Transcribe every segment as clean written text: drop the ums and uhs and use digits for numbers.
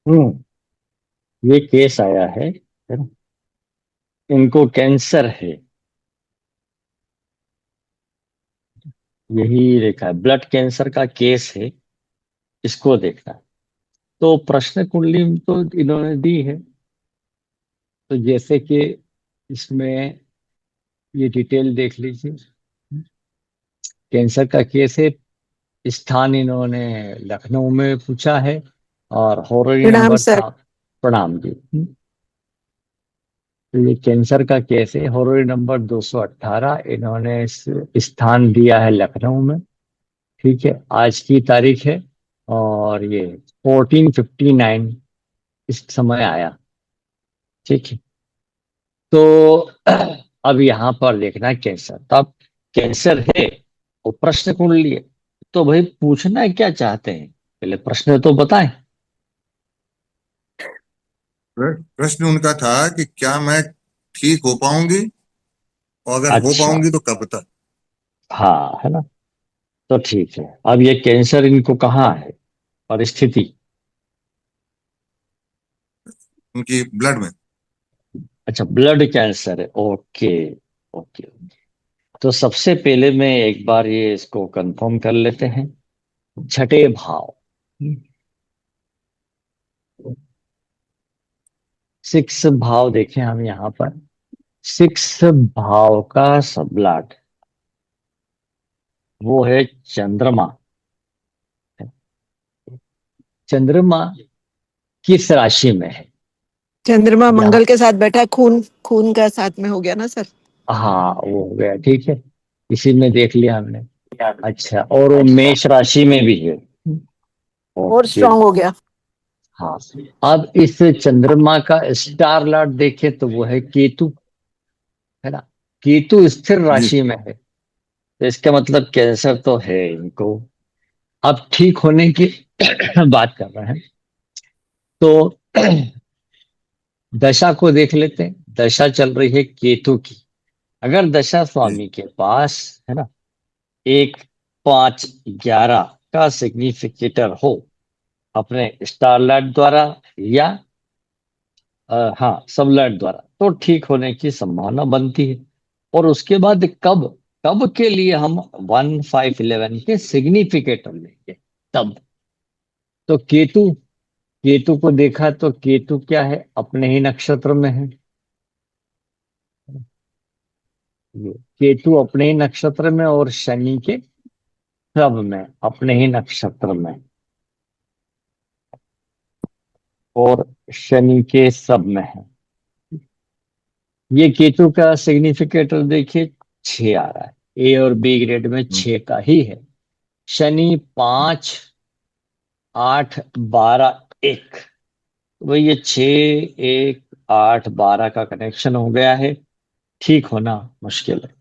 हम्म। ये केस आया है ना? इनको कैंसर है। यही लिखा है, ब्लड कैंसर का केस है। इसको देखना। तो प्रश्न कुंडली तो इन्होंने दी है। तो जैसे कि इसमें ये डिटेल देख लीजिए। कैंसर का केस है। स्थान इन्होंने लखनऊ में पूछा है। और हॉररी प्रणाम नंबर सर। था। प्रणाम जी। तो ये कैंसर का केस है, हॉररी नंबर 218, इन्होंने स्थान दिया है लखनऊ में। ठीक है, आज की तारीख है। और ये 1459 इस समय आया। ठीक है। तो अब यहाँ पर देखना है कैंसर, तो अब कैंसर है और प्रश्न कुंडली है। तो भाई पूछना क्या चाहते हैं, पहले प्रश्न तो बताएं। प्रश्न उनका था कि क्या मैं ठीक हो पाऊंगी, और अगर हो अच्छा। पाऊंगी तो कब तक। हाँ, है ना? तो ठीक है। अब ये कैंसर इनको कहाँ है, परिस्थिति? उनकी ब्लड में। अच्छा, ब्लड कैंसर है। ओके। ओके। तो सबसे पहले मैं एक बार ये इसको कंफर्म कर लेते हैं। छठे भाव, सिक्स भाव देखें हम यहाँ पर। सिक्स भाव का सबलाट वो है चंद्रमा। चंद्रमा किस राशि में है? चंद्रमा यहाँ। मंगल के साथ बैठा है, खून खून का साथ में हो गया ना सर। हाँ, वो हो गया, ठीक है। इसी में देख लिया हमने। अच्छा, और वो अच्छा। मेष राशि में भी है। और ओके। स्ट्रांग हो गया। हाँ। अब इस चंद्रमा का स्टार लॉर्ड देखें तो वो है केतु, है ना? केतु स्थिर जी। राशि में है। तो इसका मतलब कैंसर तो है इनको। अब ठीक होने की बात कर रहे हैं। तो दशा को देख लेते हैं। दशा चल रही है केतु की। अगर दशा जी। स्वामी के पास, है ना, 1 5 11 का सिग्निफिकेटर हो अपने स्टारलाइट द्वारा या हाँ सबलाइट द्वारा, तो ठीक होने की संभावना बनती है। और उसके बाद कब, कब के लिए हम 1 5 11 के सिग्निफिकेटर लेंगे तब। तो केतु, केतु को देखा तो केतु क्या है, अपने ही नक्षत्र में है। ये केतु अपने ही नक्षत्र में, और शनि के सब में, अपने ही नक्षत्र में। और शनि के सब में है। ये केतु का सिग्निफिकेटर देखिए, 6 आ रहा है। ए और बी ग्रेड में हम्म। 6 का ही है। शनि 5 8 12 1। वही ये 6 1 8 12 का कनेक्शन हो गया है। ठीक होना मुश्किल है,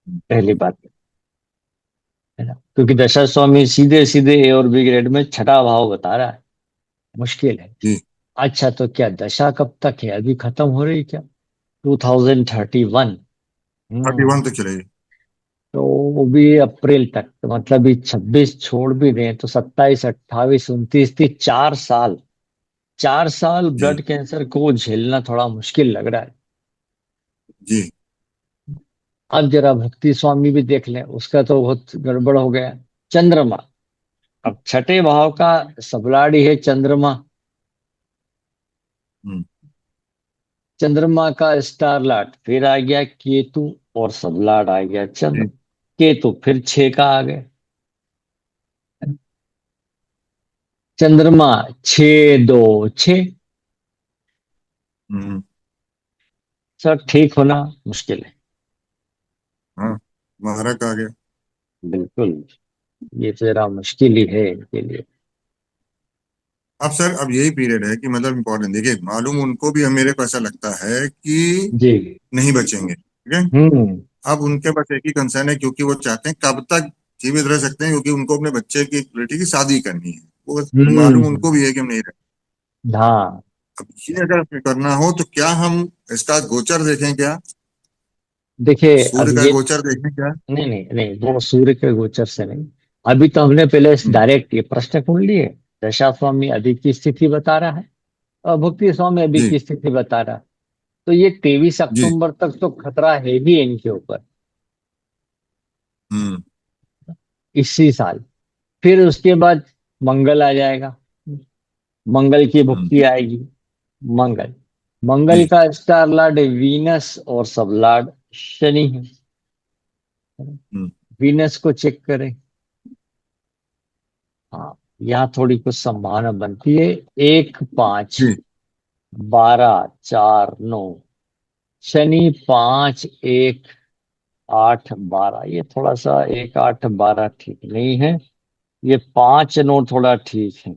पहली बात, है ना? क्योंकि दशा स्वामी सीधे सीधे ए और बी ग्रेड में छठा भाव बता रहा है। मुश्किल है। जी। अच्छा, तो क्या दशा कब तक है, अभी खत्म हो रही क्या? 2031। 31 तक चलेगी। तो वो भी अप्रैल तक, तो मतलब ये 26 छोड़ भी दें तो 27 28 29 30, 4 साल। 4 साल जी। ब्लड कैंसर को झेलना थोड़ा मुश्किल लग रहा है। जी। अब जरा भक्ति स्वामी भी देख लें, उसका तो बहुत गड़बड़ हो गया। चंद्रमा, अब छठे भाव का सबलाड़ी है चंद्रमा। हम्म। चंद्रमा का स्टार लाट फिर आ गया केतु, और सबलाट आ गया चंद्र। जी। केतु फिर 6 का आ गया। चंद्रमा 6 2 6। हम्म। सर ठीक होना मुश्किल है। हाँ, महारक आ गया। बिल्कुल। ये जरा मुश्किल ही है इनके लिए। अब सर, अब यही पीरियड है कि मतलब इम्पोर्टेंट, देखिए मालूम उनको भी, हम मेरे को ऐसा लगता है कि जी। नहीं बचेंगे, ठीक है। हम्म। अब उनके पास एक ही कंसर्न है, क्योंकि वो चाहते हैं कब तक जीवित रह सकते हैं, क्योंकि उनको अपने बच्चे की बेटी की शादी करनी है। वो मालूम हम्म। उनको भी है कि हम नहीं रहे। हाँ। अब ये अगर करना हो तो क्या हम इसका गोचर देखें क्या, देखिए, अब सूर्य का ये, गोचर देखें क्या। नहीं नहीं नहीं, वो सूर्य के गोचर से नहीं। अभी तो हमने पहले हम्म। डायरेक्ट ये प्रश्न कुंडली है। दशा स्वामी अभी की स्थिति बता रहा है और भुक्ति स्वामी अभी जी की स्थिति बता रहा है। तो ये 23 जी। अक्टूबर तक तो खतरा है ही इनके ऊपर हम्म इसी साल। फिर उसके बाद मंगल आ जाएगा, मंगल की हम्म। भुक्ति आएगी। मंगल, मंगल जी। का स्टार लॉर्ड वीनस और सब लॉर्ड शनि है। हम्म वीनस को चेक करें। हाँ, यहाँ थोड़ी कुछ संभावना बनती है। 1 5 जी। 12 4 9, शनि 5 1 8 12, ये थोड़ा सा 1 8 12 ठीक नहीं है। ये 5 9 थोड़ा ठीक है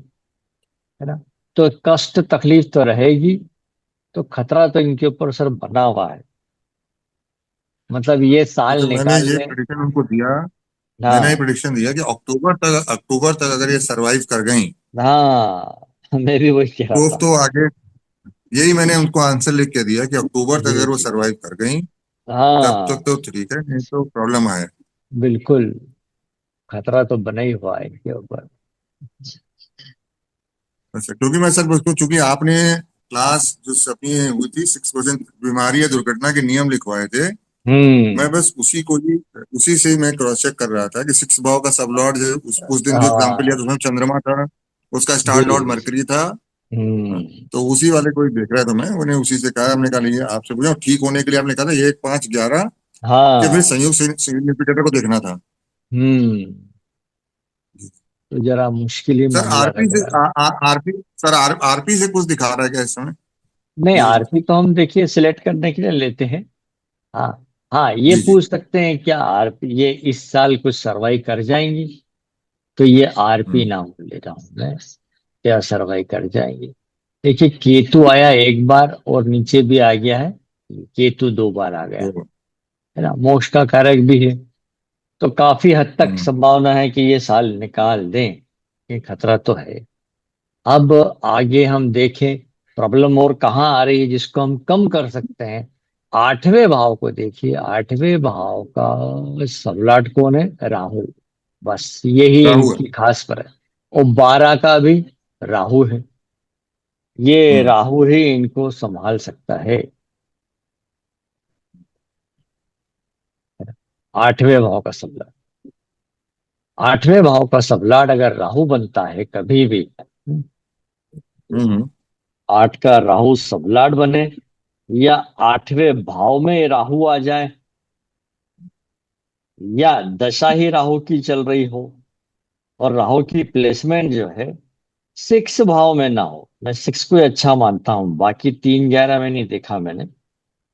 ना। तो कष्ट तकलीफ तो रहेगी, तो खतरा तो इनके ऊपर सर बना हुआ है। मतलब ये तो साल जब मैंने निकाल ये ले। प्रेडिक्शन उनको दिया, मैंने ये हाँ प्रेडिक्शन दिया कि अक्टूबर तक अगर ये सरवाइव कर गई हाँ, मैं भी वही कह रहा था। तो आगे, यही मैंने उनको आंसर लिख के दिया कि अक्टूबर तक जी अगर वो जी। सरवाइव कर गई तब तक हाँ तो ठीक है, नहीं तो प्रॉब्लम है। बिल्कुल, खतरा तो बना ही हुआ है इनके ऊपर। अच्छा, क्योंकि मैं सर उसको, चूंकि आपने क्लास जो अपनी हुई थी 6% बीमारी या दुर्घटना के नियम लिखवाए थे, मैं हम्म। बस उसी से ही मैं क्रॉस चेक कर रहा था कि 6 भाव का सब लॉर्ड जो उस दिन जो एग्जाम्पल लिया था हाँ उसमें चंद्रमा था, उसका जी। स्टार लॉर्ड मरकरी था। हाँ, हम्म। तो उसी वाले को ही देख रहा था मैं, उन्हें उसी से कहा, हमने कहा ये आपसे पूछा ठीक होने के लिए, आपने कहा था 1 5 11 के फिर हाँ। संयुक्त सिग्निफिकेटर को देखना था। हम्म। तो जरा मुश्किल ही सर मामला आरपी लग से रहा है। आरपी सर आरपी से कुछ दिखा रहा है क्या इस समय? नहीं, ये आरपी तो हम देखिए सिलेक्ट करने के लिए लेते हैं। हाँ हाँ, ये जी जी। पूछ सकते हैं क्या आरपी ये इस साल कुछ सरवाइव कर जाएंगी। तो ये आरपी हम्म नाम ले रहा हूं मैं, क्या सरवाइव कर जाएंगे। देखिए केतु आया एक बार और नीचे भी आ गया है, केतु 2 बार आ गया तो है ना, मोक्ष का कारक भी है। तो काफी हद तक हम्म संभावना है कि ये साल निकाल दें, ये खतरा तो है। अब आगे हम देखें प्रॉब्लम और कहाँ आ रही है जिसको हम कम कर सकते हैं। 8वें भाव को देखिए, 8वें भाव का सबलाट कौन है? राहु। बस यही राहु है। इनकी खास पर है। और 12 का भी राहु है। ये हम्म राहु ही इनको संभाल सकता है। 8वें भाव का सबलाट, 8वें भाव का सबलाट अगर राहु बनता है कभी भी, हम्म 8 का राहु सबलाट बने या 8वें भाव में राहु आ जाए या दशा ही राहु की चल रही हो और राहु की प्लेसमेंट जो है 6 भाव में ना हो। मैं 6 को ही अच्छा मानता हूं, बाकी 3 11 में नहीं देखा मैंने,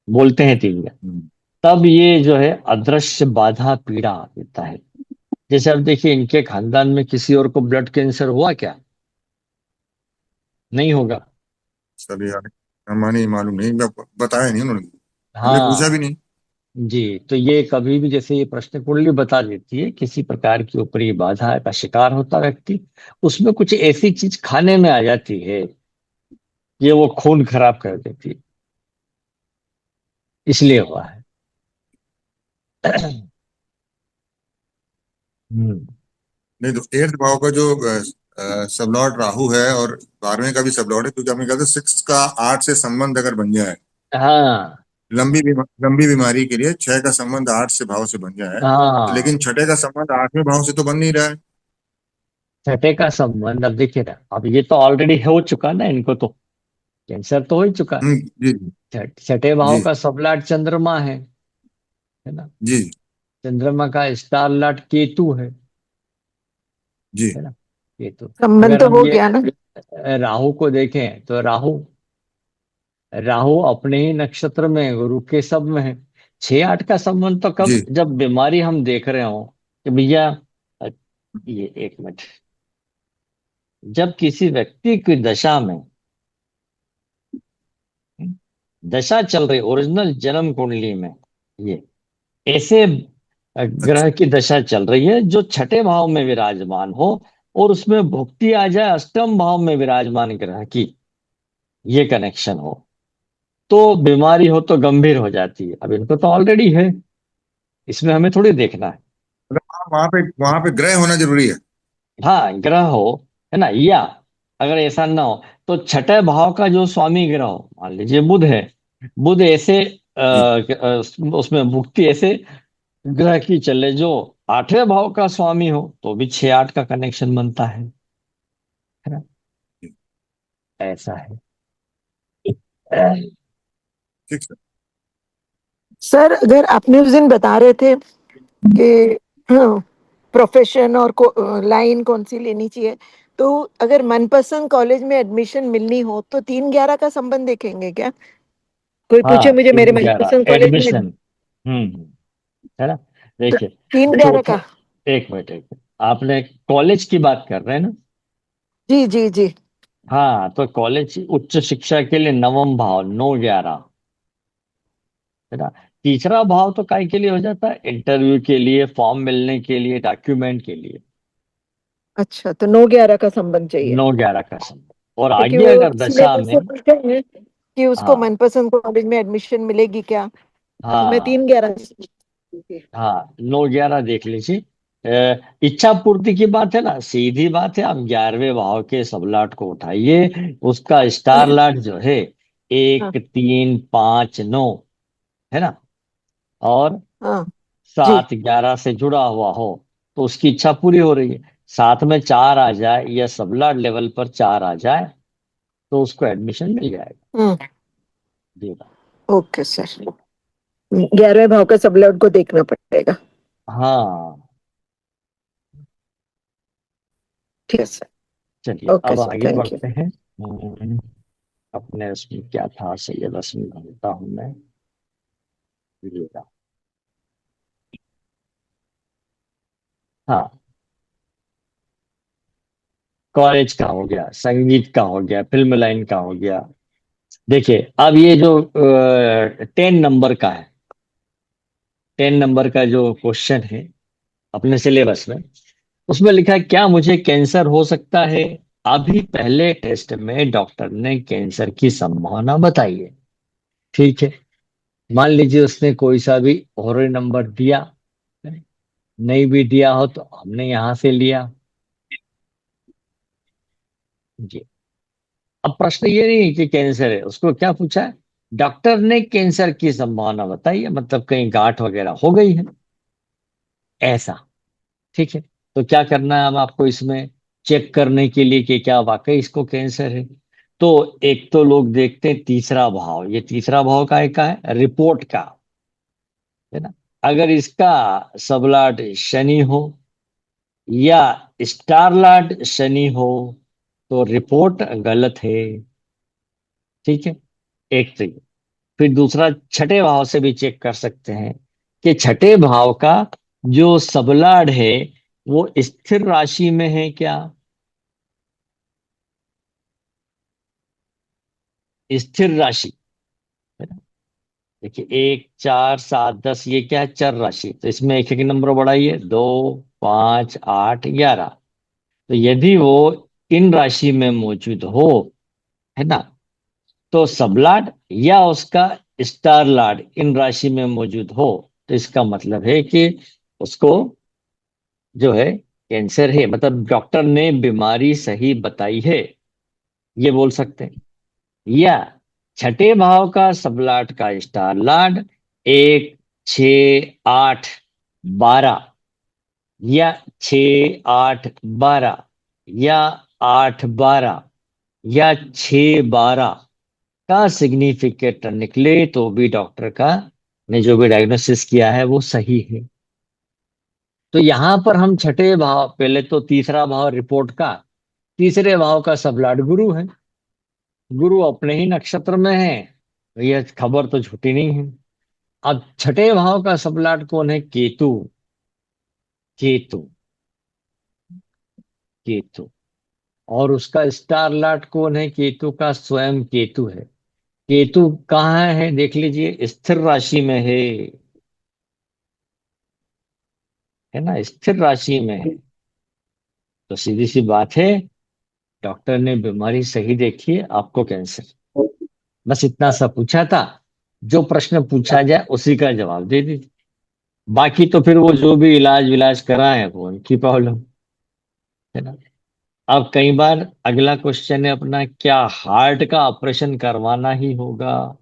बोलते हैं 3 11। हम्म। तब ये जो है अदृश्य बाधा पीड़ा देता है। जैसे अब देखिए इनके खानदान में किसी और को ब्लड कैंसर हुआ क्या? नहीं होगा। सर यार हमारे नहीं मालूम, नहीं बताया नहीं उन्होंने, हमने पूछा भी हाँ नहीं। जी। तो ये कभी भी जैसे ये प्रश्न कुंडली बता देती है किसी प्रकार की ऊपरी बाधा का शिकार होता व्यक्ति, उसमें कुछ ऐसी चीज खाने में आ जाती है, ये वो खून खराब कर देती है, इसलिए हुआ है। हम्म। नहीं तो 8th भाव का जो सबलॉर्ड राहु है और 12वें का भी सबलॉर्ड है, क्योंकि हमने कहा था 6 का 8 से संबंध अगर बन जाए हाँ लंबी बीमारी के लिए, 6 का संबंध 8 से भाव से बन जाए, तो हाँ, लेकिन छठे का संबंध 8वें भाव से तो बन नहीं रहा है। छठे का संबंध अब देखिए ना, अब ये तो ऑलरेडी हो चुका ना इनको तो, कैंसर तो हो ही चुका। जी छठे भाव जी का सबलाट चंद्रमा है ना। जी चंद्रमा का स्टार लाट केतु जी है ना। केतु। संबंध अगर तो हम हो ये गया ना। राहु को देखें तो राहु, राहु अपने ही नक्षत्र में गुरु के सब में है। 6 8 का संबंध तो कब, जी जब बीमारी हम देख रहे हो कि भैया, अ, ये 1 मिनट, जब किसी व्यक्ति की दशा में, दशा चल रही ओरिजिनल जन्म कुंडली में, ये ऐसे अच्छा। ग्रह की दशा चल रही है जो छठे भाव में विराजमान हो और उसमें भुक्ति आ जाए अष्टम भाव में विराजमान ग्रह की, ये कनेक्शन हो, तो बीमारी हो तो गंभीर हो जाती है। अब इनको तो ऑलरेडी है, इसमें हमें थोड़ी देखना है। मतलब वहां पे ग्रह होना जरूरी है। हाँ ग्रह हो, है ना, या अगर ऐसा ना हो तो छठे भाव का जो स्वामी ग्रह हो, मान लीजिए बुध है, बुध ऐसे उसमें भुक्ति ऐसे ग्रह की चले जो आठवें भाव का स्वामी हो तो भी 6-8 का कनेक्शन बनता है ना? ऐसा है। ठीक सर। सर अगर आपने उस दिन बता रहे थे कि हाँ, प्रोफेशन और लाइन कौन सी लेनी चाहिए, तो अगर मनपसंद कॉलेज में एडमिशन मिलनी हो तो 3-11 का संबंध देखेंगे क्या? कोई पूछे हाँ, मुझे मेरे 3-11 मनपसंद कॉलेज में एडमिशन। है ना? तो देखिए, 3-11 चौथे, का। एक मिनट, आपने कॉलेज की बात कर रहे हैं ना? जी जी जी। हाँ, तो कॉलेज उच्च शिक्षा के लिए नवम भाव 9-11, है ना? तीसरा भाव तो काय के लिए हो जाता है? इंटरव्यू के लिए, फॉर्म मिलने के लिए, डॉक्यूमेंट के लिए। अच्छा, तो 9-11 का संबंध चाहिए। 9-11 का समय। और क्योंकि आगे वो अगर इसलिए दशा मुझसे में, पूछे हैं कि उसको हाँ मनपसंद कॉलेज में एडमिशन मिलेगी क्या, तो मैं हाँ 3-11। हाँ, 9-11 देख लीजिए। इच्छा पूर्ति की बात है ना, सीधी बात है, हम 11वें भाव के सबलाट को उठाइए, उसका स्टार लाट जो है हाँ 1, 3, 5, 9, है ना? और हाँ। जी। 7-11 से जुड़ा हुआ हो तो उसकी इच्छा पूरी हो रही है। साथ में 4 आ जाए या सबलाट लेवल पर 4 आ जाए तो उसको एडमिशन मिल जाएगा। हम्म। जी बात। ओके सर, 11वें भाव का सब लॉट को देखना पड़ेगा। हाँ, ठीक है सर। चलिए ओके अब सर, आगे थैंक यू। बढ़ते हैं। अपने उसमें क्या था, सैयद रश्मि ढूंढता हूँ मैं। ये रहा। हाँ, कॉलेज का हो गया, संगीत का हो गया, फिल्म लाइन का हो गया। देखिए अब ये जो 10 नंबर का है, 10 नंबर का जो क्वेश्चन है अपने सिलेबस में, उसमें लिखा है क्या मुझे कैंसर हो सकता है? अभी पहले टेस्ट में डॉक्टर ने कैंसर की संभावना बताई है। ठीक है, मान लीजिए उसने कोई सा भी हॉरर नंबर दिया, नहीं भी दिया हो तो हमने यहां से लिया। जी, अब प्रश्न ये नहीं है कि कैंसर है, उसको क्या पूछा है? डॉक्टर ने कैंसर की संभावना बताई है, मतलब कहीं गांठ वगैरह हो गई है, ऐसा। ठीक है, तो क्या करना है अब आपको इसमें चेक करने के लिए कि क्या वाकई इसको कैंसर है? तो एक तो लोग देखते हैं तीसरा भाव, ये तीसरा भाव का है रिपोर्ट का, है ना? अगर इसका सबलाट शनि हो या स्टार लार्ड शनि हो तो रिपोर्ट गलत है। ठीक है, एक तो ये। फिर दूसरा, छठे भाव से भी चेक कर सकते हैं कि छठे भाव का जो सबलाड है वो स्थिर राशि में है क्या? स्थिर राशि, है ना? देखिए 1, 4, 7, 10, ये क्या है? चर राशि, तो इसमें एक एक नंबर बढ़ाइए, 2, 5, 8, 11। तो यदि वो इन राशि में मौजूद हो, है ना, तो सबलाड या उसका स्टार लार्ड इन राशि में मौजूद हो तो इसका मतलब है कि उसको जो है कैंसर है, मतलब डॉक्टर ने बीमारी सही बताई है, ये बोल सकते हैं। या छठे भाव का सबलाट का स्टार लार्ड 1, 6, 8, 12, या 6, 8, 12, या 8, 12, या 6, 12 का सिग्निफिकेटर निकले तो भी डॉक्टर का ने जो भी डायग्नोसिस किया है वो सही है। तो यहां पर हम छठे भाव, पहले तो तीसरा भाव रिपोर्ट का, तीसरे भाव का सबलाट गुरु है, गुरु अपने ही नक्षत्र में है, तो यह खबर तो झूठी नहीं है। अब छठे भाव का सबलाट कौन है? केतु। केतु, केतु। और उसका स्टार लाट कौन है? केतु का स्वयं केतु है। केतु कहाँ है देख लीजिए, स्थिर राशि में है ना, स्थिर राशि में है। तो सीधी सी बात है, डॉक्टर ने बीमारी सही देखी है, आपको कैंसर। बस इतना सा पूछा था, जो प्रश्न पूछा जाए उसी का जवाब दे दीजिए। बाकी तो फिर वो जो भी इलाज विलाज कराए वो उनकी प्रॉब्लम, है ना? अब कई बार अगला क्वेश्चन है अपना, क्या हार्ट का ऑपरेशन करवाना ही होगा?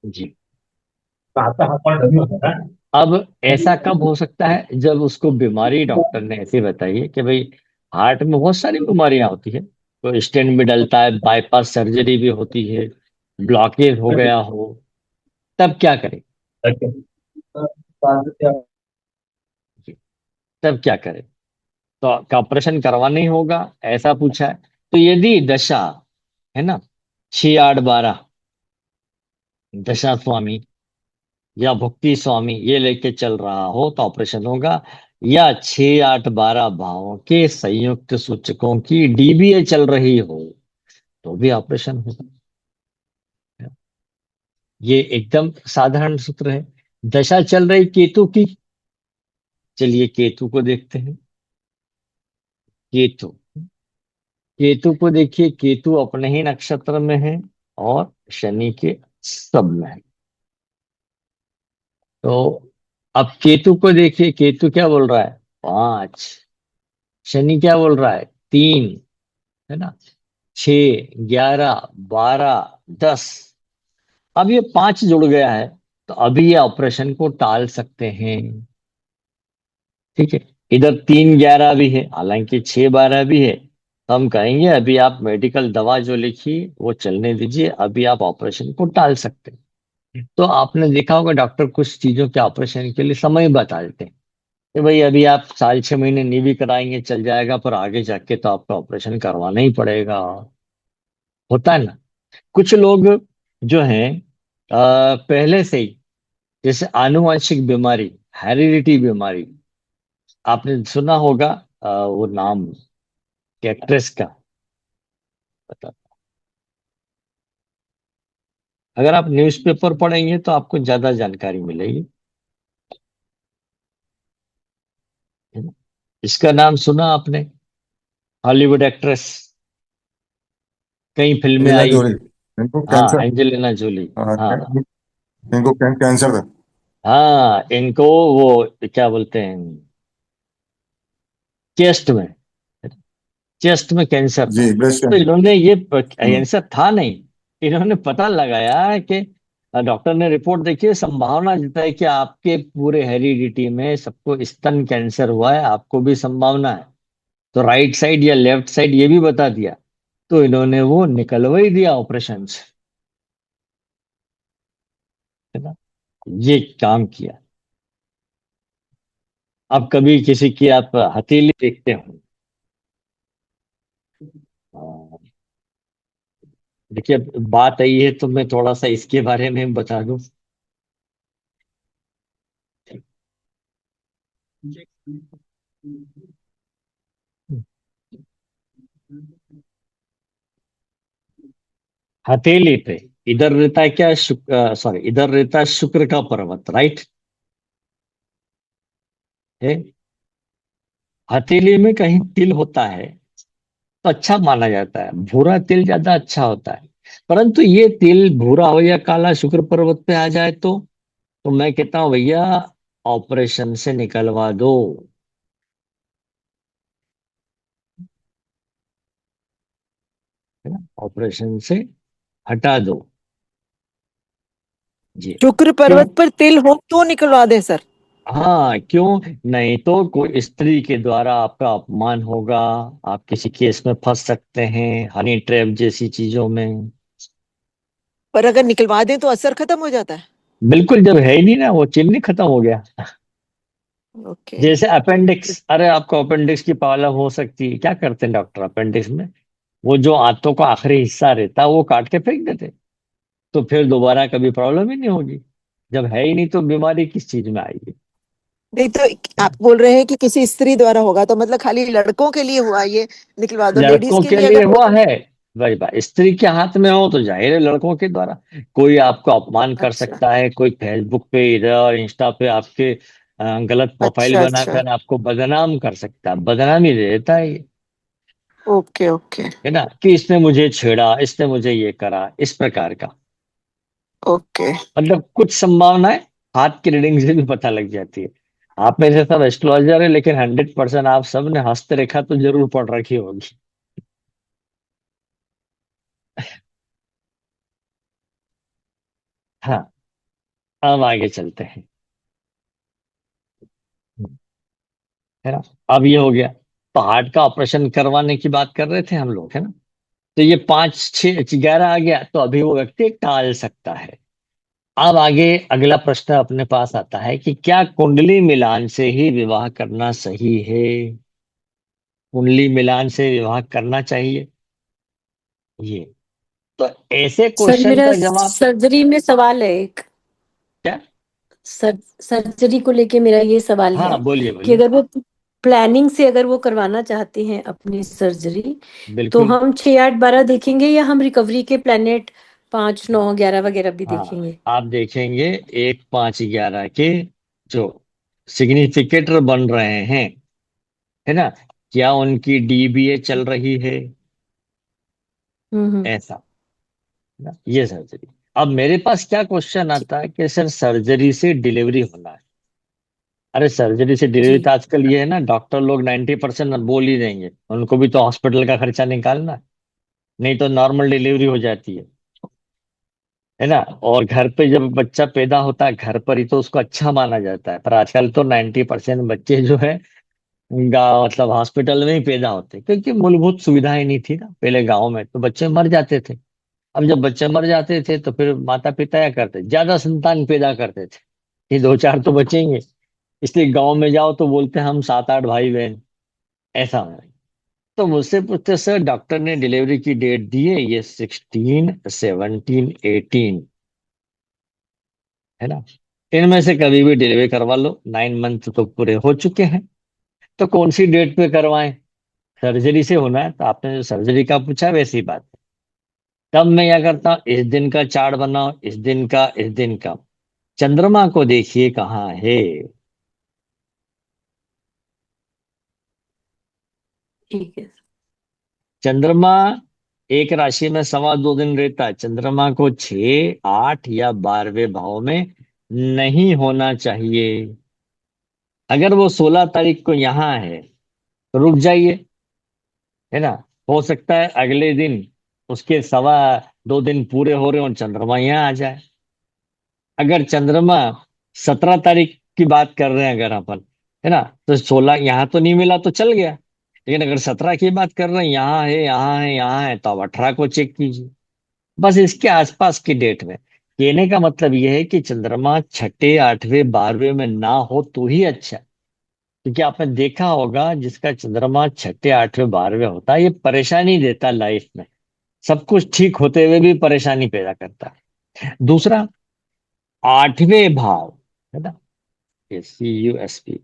जी। अब ऐसा कब हो सकता है? जब उसको बीमारी डॉक्टर ने ऐसी बताई है कि भाई हार्ट में बहुत सारी बीमारियां होती है, तो स्टेंट भी डलता है, बाईपास सर्जरी भी होती है, ब्लॉकेज हो गया हो, तब क्या करें? तब क्या करें? तो का ऑपरेशन करवाना ही होगा, ऐसा पूछा है। तो यदि दशा है ना, 6 8 12, दशा स्वामी या भुक्ति स्वामी ये लेके चल रहा हो तो ऑपरेशन होगा, या 6 8 12 भावों के संयुक्त सूचकों की डीबीए चल रही हो तो भी ऑपरेशन होगा। ये एकदम साधारण सूत्र है। दशा चल रही केतु की, चलिए केतु को देखते हैं। केतु, केतु को देखिए, केतु अपने ही नक्षत्र में है और शनि के सब में है। तो अब केतु को देखिए, केतु क्या बोल रहा है? 5। शनि क्या बोल रहा है? 3, है ना? 6 11 12 10। अब ये 5 जुड़ गया है, तो अभी ये ऑपरेशन को टाल सकते हैं। ठीक है। इधर 3 11 भी है, हालांकि 6 12 भी है, तो हम कहेंगे अभी आप मेडिकल दवा जो लिखी वो चलने दीजिए, अभी आप ऑपरेशन को टाल सकते हैं। तो आपने देखा होगा डॉक्टर कुछ चीजों के ऑपरेशन के लिए समय बता देते हैं कि भाई अभी आप साल 6 महीने नहीं भी कराएंगे चल जाएगा, पर आगे जाके तो आपका ऑपरेशन करवाना ही पड़ेगा। होता है ना। कुछ लोग जो हैं पहले से ही, जैसे आनुवंशिक बीमारी, हेरिडिटी बीमारी, आपने सुना होगा वो नाम एक्ट्रेस का, पता। अगर आप न्यूज़पेपर पढ़ेंगे तो आपको ज्यादा जानकारी मिलेगी, है ना? इसका नाम सुना आपने? हॉलीवुड एक्ट्रेस, कई फिल्में एंजेलिना आई जोली। है। इनको हाँ, कैंसर। Angelina Jolie. हाँ, हाँ। इनको कैंसर था। हाँ, इनको वो क्या बोलते हैं, चेस्ट में, चेस्ट में कैंसर था। जी, ब्रेस्ट तो कैंसर। इन्होंने ये हम्म। कैंसर था नहीं, इन्होंने पता लगाया कि डॉक्टर ने रिपोर्ट देखी है, संभावना जताई कि आपके पूरे हेरिडिटी में सबको स्तन कैंसर हुआ है, आपको भी संभावना है। तो राइट साइड या लेफ्ट साइड ये भी बता दिया, तो इन्होंने वो निकलवा ही दिया ऑपरेशन से, है ना? ये काम किया। अब कभी किसी की आप हथेली देखते हो, देखिए अब बात आई है तो मैं थोड़ा सा इसके बारे में बता दूं। हथेली पे इधर रहता है क्या, सॉरी, इधर रहता है शुक्र का पर्वत, राइट है। हथेली में कहीं तिल होता है तो अच्छा माना जाता है, भूरा तिल ज्यादा अच्छा होता है। परंतु ये तिल भूरा हो या काला शुक्र पर्वत पे आ जाए तो मैं कहता हूं भैया ऑपरेशन से निकलवा दो, है ना? ऑपरेशन से हटा दो। जी। शुक्र क्यों? पर्वत पर तिल हो तो निकलवा दे सर। हाँ, क्यों? नहीं तो कोई स्त्री के द्वारा आपका अपमान होगा, आप किसी केस में फंस सकते हैं, हनी ट्रैप जैसी चीजों में। पर अगर निकलवा दें तो असर खत्म हो जाता है। बिल्कुल, जब है ही नहीं ना, वो चिन्ह खत्म हो गया। ओके। जैसे अपेंडिक्स, अरे आपको अपेंडिक्स की प्रॉब्लम हो सकती है, क्या करते हैं डॉक्टर अपेंडिक्स में? वो जो आंतों का आखिरी हिस्सा रहता है वो काट के फेंक देते, तो फिर दोबारा कभी प्रॉब्लम ही नहीं होगी। जब है ही नहीं तो बीमारी किस चीज में आएगी? नहीं तो आप बोल रहे हैं कि किसी स्त्री द्वारा होगा, तो मतलब खाली लड़कों के लिए हुआ ये, निकलवा दो। लेडीज लड़कों के के लिए लिए अगर हो हुआ तो? है भाई, भाई स्त्री के हाथ में हो तो जाहिर है लड़कों के द्वारा। कोई आपको अपमान कर अच्छा सकता है, कोई फेसबुक पे इधर इंस्टा पे आपके गलत प्रोफाइल अच्छा अच्छा। बनाकर आपको बदनाम कर सकता है, बदनामी दे देता है ये, ओके ओके। है ना, कि इसने मुझे छेड़ा, इसने मुझे ये करा, इस प्रकार का। ओके। मतलब कुछ संभावनाएं हाथ की रीडिंग से भी पता लग जाती है। आप में से सब एस्ट्रोलॉजर है, लेकिन 100% आप सब ने हस्तरेखा तो जरूर पढ़ रखी होगी। हाँ, अब आगे चलते हैं। है ना। अब ये हो गया। तो हार्ट का ऑपरेशन करवाने की बात कर रहे थे हम लोग, है ना। तो ये 5 6 11 आ गया, तो अभी वो व्यक्ति टाल सकता है। अब आगे अगला प्रश्न अपने पास आता है कि क्या कुंडली मिलान से ही विवाह करना सही है। कुंडली मिलान से विवाह करना चाहिए ये। तो ऐसे सर क्वेश्चन मेरा का जवाब सर्जरी में सवाल है एक। क्या। सर्जरी को लेके मेरा ये सवाल हाँ, है बोलिए कि बोलिए। अगर वो प्लानिंग से अगर वो करवाना चाहते हैं अपनी सर्जरी, तो बिल्कुल। हम 6 8 12 देखेंगे या हम रिकवरी के प्लेनेट 5 9 11 वगैरह भी हाँ, देखेंगे? आप देखेंगे 1 5 11 के जो सिग्निफिकेटर बन रहे हैं, है ना, क्या उनकी डीबीए चल रही है, हम्म। ऐसा ना, ये सर्जरी। अब मेरे पास क्या क्वेश्चन आता है कि सर सर्जरी से डिलीवरी होना है। अरे सर्जरी से डिलीवरी जी। तो आजकल ये है ना, डॉक्टर लोग 90% बोल ही देंगे, उनको भी तो हॉस्पिटल का खर्चा निकालना है। नहीं तो नॉर्मल डिलीवरी हो जाती है ना। और घर पे जब बच्चा पैदा होता है घर पर ही, तो उसको अच्छा माना जाता है। पर आजकल तो 90% बच्चे जो है गाँव मतलब हॉस्पिटल में ही पैदा होते, क्योंकि मूलभूत सुविधाएं नहीं थी ना पहले गाँव में, तो बच्चे मर जाते थे। अब जब बच्चे मर जाते थे तो फिर माता पिता क्या करते, ज्यादा संतान पैदा करते थे, ये 2 4 तो बचेंगे। इसलिए गांव में जाओ तो बोलते हैं हम 7 8 भाई बहन, ऐसा है। तो मुझसे पूछते सर डॉक्टर ने डिलीवरी की डेट दी है, ये 16 17 18, है ना। इनमें से कभी भी डिलीवरी करवा लो, 9 मंथ तो पूरे हो चुके हैं। तो कौन सी डेट पे करवाएं। सर्जरी से होना है तो आपने जो सर्जरी का पूछा वैसी बात है। तब मैं क्या करता हूँ, इस दिन का चार्ट बनाओ, इस दिन का, इस दिन का। चंद्रमा को देखिए कहाँ है। ठीक है। चंद्रमा एक राशि में 2.25 दिन रहता है। चंद्रमा को 6 8 या 12वें भाव में नहीं होना चाहिए। अगर वो 16 तारीख को यहाँ है तो रुक जाइए, है ना। हो सकता है अगले दिन उसके 2.25 दिन पूरे हो रहे हो और चंद्रमा यहाँ आ जाए। अगर चंद्रमा 17 तारीख की बात कर रहे हैं अगर अपन, है ना, तो 16 यहाँ तो नहीं मिला तो चल गया। लेकिन अगर 17 की बात कर रहे हैं, यहाँ है यहाँ है यहाँ है, तो आप 18 को चेक कीजिए। बस इसके आसपास की डेट में। कहने का मतलब यह है कि चंद्रमा 6 8 12 में ना हो तो ही अच्छा है। क्योंकि आपने देखा होगा जिसका चंद्रमा 6 8 12 होता है, ये परेशानी देता लाइफ में। सब कुछ ठीक होते हुए भी परेशानी पैदा करता है। दूसरा, 8वें भाव, है ना, CUSP,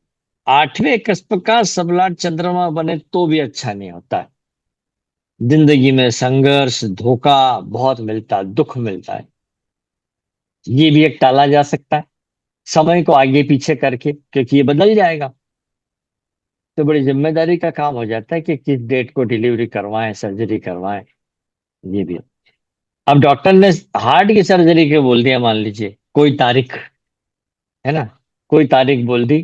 8वें का सबलाट चंद्रमा बने तो भी अच्छा नहीं होता है। जिंदगी में संघर्ष धोखा बहुत मिलता है, दुख मिलता है। ये भी एक टाला जा सकता है समय को आगे पीछे करके, क्योंकि ये बदल जाएगा। तो बड़ी जिम्मेदारी का काम हो जाता है कि किस डेट को डिलीवरी करवाएं, सर्जरी करवाएं। ये भी। अब डॉक्टर ने हार्ट की सर्जरी के बोल दिया, मान लीजिए कोई तारीख, है ना, कोई तारीख बोल दी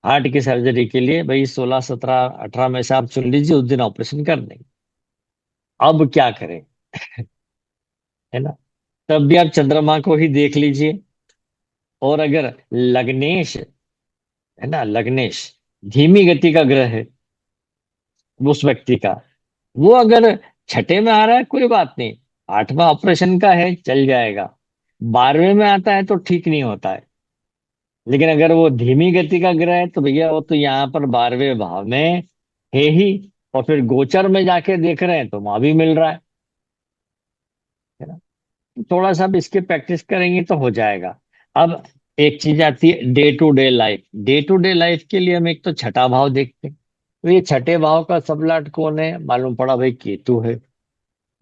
हार्ट की सर्जरी के लिए, भाई 16 17 18 में से आप चुन लीजिए, उस दिन ऑपरेशन कर देंगे। अब क्या करें, है ना। तब भी आप चंद्रमा को ही देख लीजिए। और अगर लग्नेश, है ना, लग्नेश धीमी गति का ग्रह है उस व्यक्ति का, वो अगर छठे में आ रहा है कोई बात नहीं, 8वां ऑपरेशन का है चल जाएगा। 12वें में आता है तो ठीक नहीं होता है। लेकिन अगर वो धीमी गति का ग्रह है तो भैया वो तो यहाँ पर 12वें भाव में है ही। और फिर गोचर में जाके देख रहे हैं तो वहां भी मिल रहा है ना। थोड़ा सा भी इसके प्रैक्टिस करेंगे तो हो जाएगा। अब एक चीज आती है day to day life. Day to day life के लिए हम एक तो छठा भाव देखते हैं। तो ये छठे भाव का सबलाट कौन है, मालूम पड़ा भाई केतु है।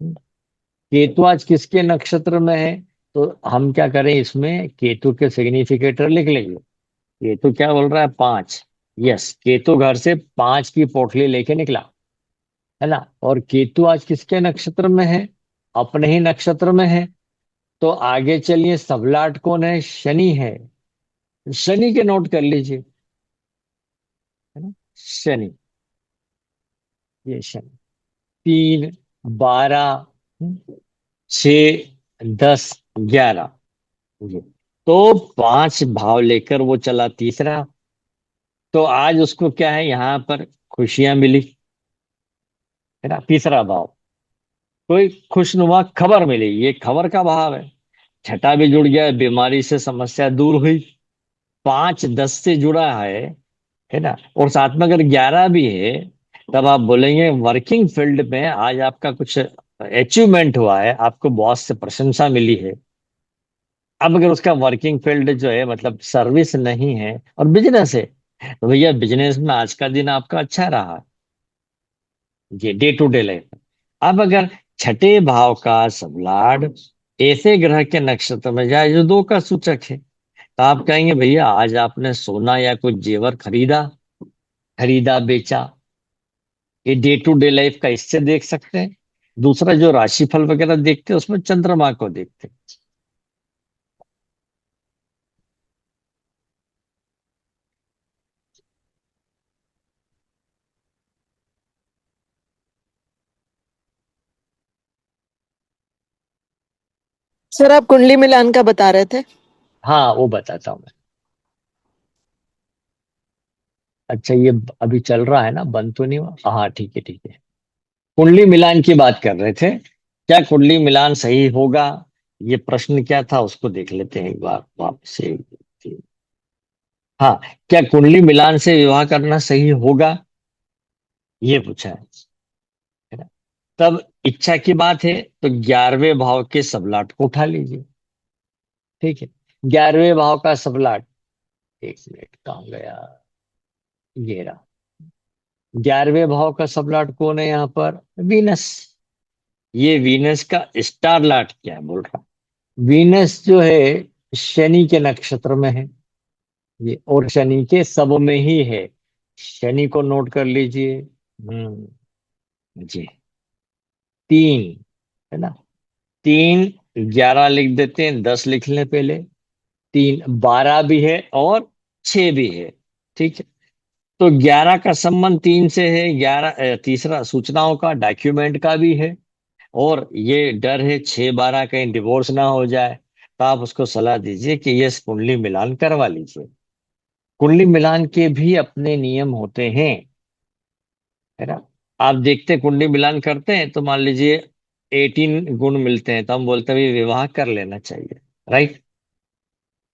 केतु आज किसके नक्षत्र में है, तो हम क्या करें, इसमें केतु के सिग्निफिकेटर लिख लेंगे। केतु क्या बोल रहा है, 5। यस, केतु घर से 5 की पोटली लेके निकला, है ना। और केतु आज किसके नक्षत्र में है, अपने ही नक्षत्र में है। तो आगे चलिए, सबलाट कौन है? शनि है। शनि के नोट कर लीजिए, है ना? शनि, ये शनि। 3, 12, 6, 10, 11, ये तो 5 भाव लेकर वो चला तीसरा। तो आज उसको क्या है, यहाँ पर खुशियां मिली, है ना? तीसरा भाव, कोई खुशनुमा खबर मिली, ये खबर का भाव है। छठा भी जुड़ गया, बीमारी से समस्या दूर हुई। 5 10 से जुड़ा है ना? और साथ में अगर 11 भी है, तब आप बोलेंगे वर्किंग फील्ड में आज आपका कुछ अचीवमेंट हुआ है, आपको बॉस से प्रशंसा मिली है। अब अगर उसका वर्किंग फील्ड जो है, मतलब सर्विस नहीं है और बिजनेस है, तो भैया बिजनेस में आज का दिन आपका अच्छा रहा, ये डे टू डे लाइफ। अब अगर छठे भाव का सबलाड ऐसे ग्रह के नक्षत्र में जाए जो 2 का सूचक है, तो आप कहेंगे भैया आज आपने सोना या कुछ जेवर खरीदा, खरीदा बेचा, ये डे टू डे लाइफ का इससे देख सकते हैं। दूसरा जो राशिफल वगैरह देखते हैं, उसमें चंद्रमा को देखते हैं। सर आप कुंडली मिलान का बता रहे थे। हाँ, वो बताता हूँ मैं। अच्छा, ये अभी चल रहा है ना, बंद तो नहीं हुआ? हाँ, ठीक है, ठीक है। कुंडली मिलान की बात कर रहे थे, क्या कुंडली मिलान सही होगा? ये प्रश्न क्या था, उसको देख लेते हैं एक बार वापस से। हाँ, क्या कुंडली मिलान से विवाह करना सही होगा, ये पूछा है ना? तब इच्छा की बात है, तो 11वें भाव के सबलाट को उठा लीजिए। ठीक है, 11वें भाव का सबलाट, एक मिनट कहाँ गया, ये रहा। 11वें भाव का सबलाट कौन है यहाँ पर? वीनस। ये वीनस का स्टार लाट क्या बोल रहा, वीनस जो है शनि के नक्षत्र में है, ये और शनि के सब में ही है। शनि को नोट कर लीजिए। जी, 3, है ना? 3, 11 लिख देते हैं, 10 लिख लें पहले। 3, 12 भी है और 6 भी है। ठीक है, तो 11 का संबंध 3 से है। 11 तीसरा सूचनाओं का, डॉक्यूमेंट का भी है। और ये डर है 6 12 कहीं डिवोर्स ना हो जाए, तो आप उसको सलाह दीजिए कि ये कुंडली मिलान करवा लीजिए। कुंडली मिलान के भी अपने नियम होते हैं, है ना? आप देखते हैं, कुंडली मिलान करते हैं तो मान लीजिए 18 गुण मिलते हैं, तो हम बोलते हैं भी विवाह कर लेना चाहिए, राइट?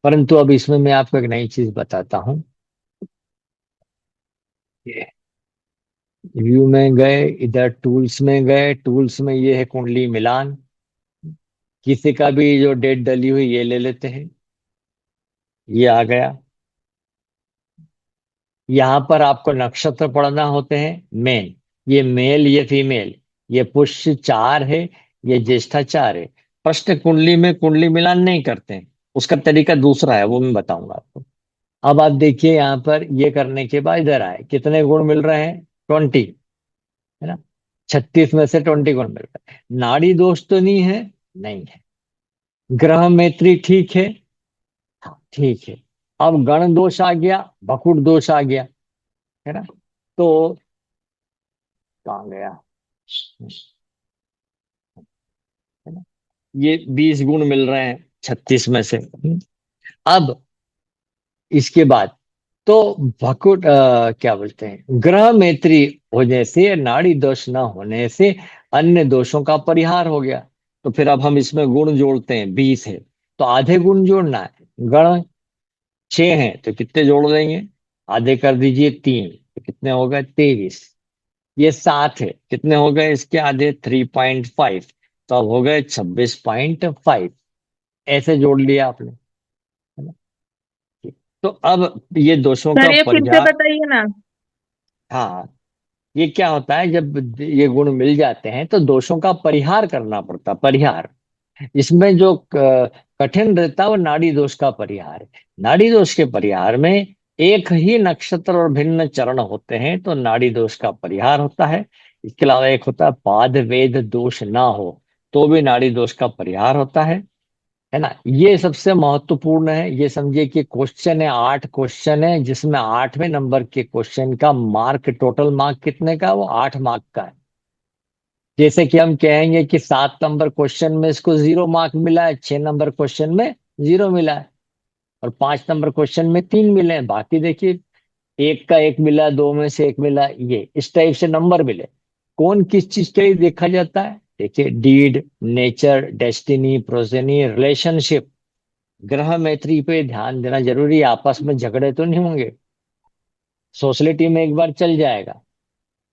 परंतु अब इसमें मैं आपको एक नई चीज बताता हूँ। ये व्यू में गए, इधर टूल्स में गए, टूल्स में ये है कुंडली मिलान। किसी का भी जो डेट डली हुई ये ले लेते हैं, ये आ गया। यहाँ पर आपको नक्षत्र पढ़ना होते हैं मेन, ये मेल, ये फीमेल, ये पुष्य 4 है, ये ज्येष्ठा 4 है। प्रश्न कुंडली में कुंडली मिलान नहीं करते हैं, उसका तरीका दूसरा है, वो मैं बताऊंगा आपको। अब आप देखिए, यहाँ पर ये करने के बाद इधर आए, कितने गुण मिल रहे हैं? 20, है ना? 36 में से 20 गुण मिल रहे हैं। नाड़ी दोष तो नहीं है? नहीं है। ग्रह मैत्री ठीक है? हाँ, ठीक है। अब गण दोष आ गया, भकुट दोष आ गया, है ना? तो कहाँ गया, है ना? ये 20 गुण मिल रहे हैं 36 में से। अब इसके बाद तो भकुट क्या बोलते हैं, ग्रह मैत्री होने से, नाड़ी दोष न होने से अन्य दोषों का परिहार हो गया। तो फिर अब हम इसमें गुण जोड़ते हैं, 20 है तो आधे गुण जोड़ना है। गण 6 है तो कितने जोड़ देंगे? आधे कर दीजिए, 3, तो कितने हो गए? 23। ये 7 है, कितने हो गए इसके आधे? 3.5, तो अब हो गए 26.5। ऐसे जोड़ लिया आपने, है ना? तो अब ये दोषों का सर ये फिर से परिहार। बताइए ना। हाँ, ये क्या होता है, जब ये गुण मिल जाते हैं तो दोषों का परिहार करना पड़ता, परिहार। इसमें जो कठिन रहता है वो नाड़ी दोष का परिहार है। नाड़ी दोष के परिहार में एक ही नक्षत्र और भिन्न चरण होते हैं, तो नाड़ी दोष का परिहार होता है। इसके अलावा एक होता है पाद वेद दोष ना हो, तो भी नाड़ी दोष का परिहार होता है। है ना। ये सबसे महत्वपूर्ण है। ये समझिए कि क्वेश्चन है, 8 क्वेश्चन है, जिसमें 8वें नंबर के क्वेश्चन का मार्क, टोटल मार्क कितने का है? वो 8 मार्क का है। जैसे कि हम कहेंगे कि 7 नंबर क्वेश्चन में इसको 0 मार्क मिला है, 6 नंबर क्वेश्चन में 0 मिला है, और 5 नंबर क्वेश्चन में 3 मिले हैं। बाकी देखिए, एक का 1 मिला, दो में से 1 मिला, ये इस टाइप से नंबर मिले। कौन किस चीज के लिए देखा जाता है? देखिए, deed, nature, destiny, progeny, relationship, ग्रह मैत्री पे ध्यान देना जरूरी है। आपस में झगड़े तो नहीं होंगे, सोशलिटी में एक बार चल जाएगा।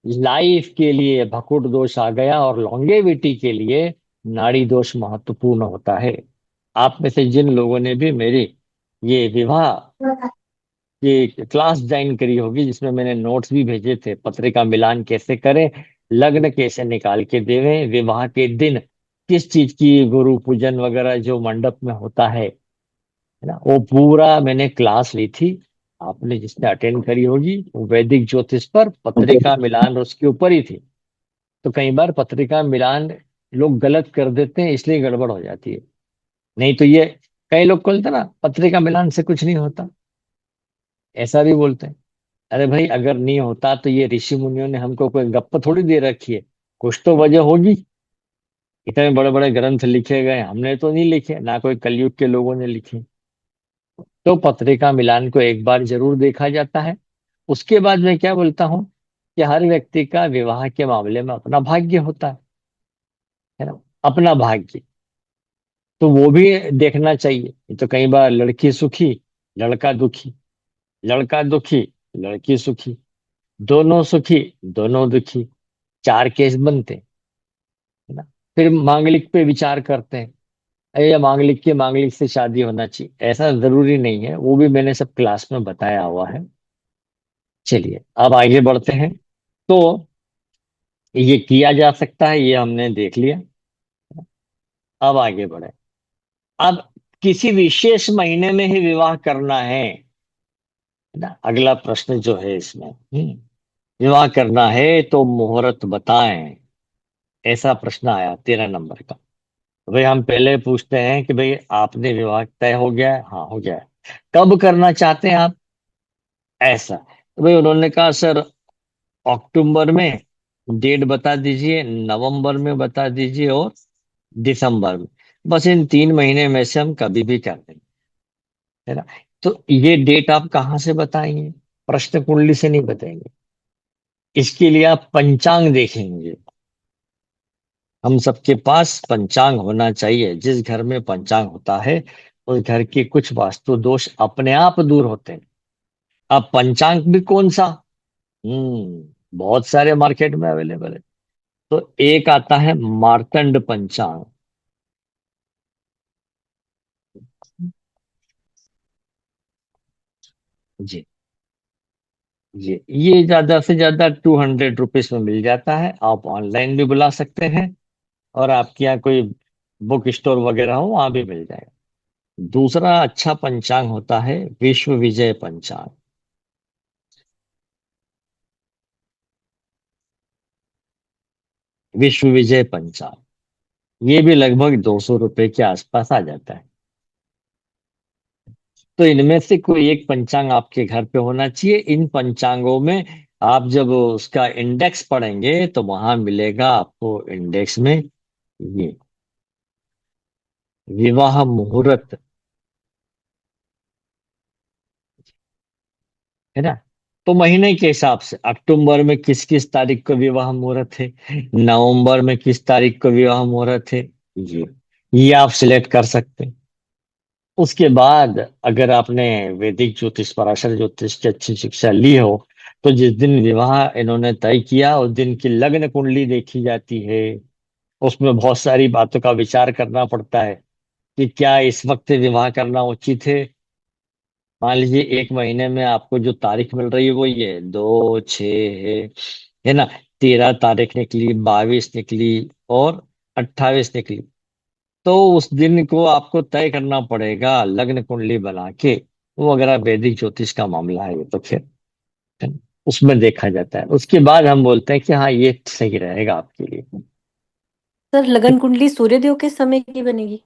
लाइफ के लिए भकुट दोष आ गया, और लॉन्गेविटी के लिए नाड़ी दोष महत्वपूर्ण होता है। आप में से जिन लोगों ने भी मेरी ये विवाह ये क्लास ज्वाइन करी होगी, जिसमें मैंने नोट्स भी भेजे थे, पत्रिका मिलान कैसे करें, लग्न कैसे निकाल के देवें, विवाह के दिन किस चीज की गुरु पूजन वगैरह जो मंडप में होता है ना, वो पूरा मैंने क्लास ली थी। आपने जिसने अटेंड करी होगी, वो वैदिक ज्योतिष पर पत्रिका मिलान और उसके ऊपर ही थी। तो कई बार पत्रिका मिलान लोग गलत कर देते हैं, इसलिए गड़बड़ हो जाती है। नहीं तो ये कई लोग बोलते हैं ना, पत्रिका मिलान से कुछ नहीं होता, ऐसा भी बोलते हैं। अरे भाई, अगर नहीं होता तो ये ऋषि मुनियों ने हमको कोई गप्प थोड़ी दे रखी है, कुछ तो वजह होगी। इतने बड़े बड़े ग्रंथ लिखे गए, हमने तो नहीं लिखे, ना कोई कलयुग के लोगों ने लिखे। तो पत्रिका मिलान को एक बार जरूर देखा जाता है। उसके बाद मैं क्या बोलता हूँ कि हर व्यक्ति का विवाह के मामले में अपना भाग्य होता है ना, अपना भाग्य। तो वो भी देखना चाहिए। तो कई बार लड़की सुखी, लड़का दुखी, लड़का दुखी, लड़की सुखी, दोनों सुखी, दोनों दुखी, 4 केस बनते हैं, है ना। फिर मांगलिक पे विचार करते हैं, अरे ये मांगलिक के मांगलिक से शादी होना चाहिए, ऐसा जरूरी नहीं है। वो भी मैंने सब क्लास में बताया हुआ है। चलिए अब आगे बढ़ते हैं। तो ये किया जा सकता है, ये हमने देख लिया। अब आगे बढ़े। अब किसी विशेष महीने में ही विवाह करना है ना, अगला प्रश्न जो है इसमें। विवाह करना है तो मुहूर्त बताएं, ऐसा प्रश्न आया 13 नंबर का। भाई हम पहले पूछते हैं कि भाई आपने विवाह तय हो गया है? हाँ, हो गया है। कब करना चाहते हैं आप? ऐसा। तो भाई उन्होंने कहा सर, अक्टूबर में, डेट बता दीजिए, नवंबर में बता दीजिए, और दिसंबर में। बस इन 3 महीने में से हम कभी भी कर देंगे, है ना। तो ये डेट आप कहाँ से बताएंगे? प्रश्न कुंडली से नहीं बताएंगे। इसके लिए आप पंचांग देखेंगे। हम सबके पास पंचांग होना चाहिए। जिस घर में पंचांग होता है, उस घर के कुछ वास्तु दोष अपने आप दूर होते हैं। अब पंचांग भी कौन सा? बहुत सारे मार्केट में अवेलेबल है। तो एक आता है मार्तंड पंचांग। जी, ये ज्यादा से ज्यादा 200 रुपीज में मिल जाता है। आप ऑनलाइन भी बुला सकते हैं, और आपके यहाँ कोई बुक स्टोर वगैरह हो, वहां भी मिल जाएगा। दूसरा अच्छा पंचांग होता है विश्व विजय पंचांग। विश्व विजय पंचांग, ये भी लगभग 200 रुपए के आसपास आ जाता है। तो इनमें से कोई एक पंचांग आपके घर पे होना चाहिए। इन पंचांगों में आप जब उसका इंडेक्स पढ़ेंगे, तो वहां मिलेगा आपको इंडेक्स में ये विवाह मुहूर्त, है ना। तो महीने के हिसाब से अक्टूबर में किस किस तारीख को विवाह मुहूर्त है, नवंबर में किस तारीख को विवाह मुहूर्त है, ये ये आप सिलेक्ट कर सकते हैं। उसके बाद अगर आपने वैदिक ज्योतिष, पराशर ज्योतिष की अच्छी शिक्षा ली हो, तो जिस दिन विवाह इन्होंने तय किया, उस दिन की लग्न कुंडली देखी जाती है। उसमें बहुत सारी बातों का विचार करना पड़ता है कि क्या इस वक्त विवाह करना उचित है। मान लीजिए 1 महीने में आपको जो तारीख मिल रही है वो ये 2, 6 है ना। 13 तारीख निकली, 22 निकली, और 28 निकली। तो उस दिन को आपको तय करना पड़ेगा लग्न कुंडली बना के। वो अगर आप वैदिक ज्योतिष का मामला है, ये तो फिर है ना, उसमें देखा जाता है। उसके बाद हम बोलते हैं कि हाँ, ये सही रहेगा आपके लिए। सर लगन कुंडली सूर्यदेव के समय की बनेगी?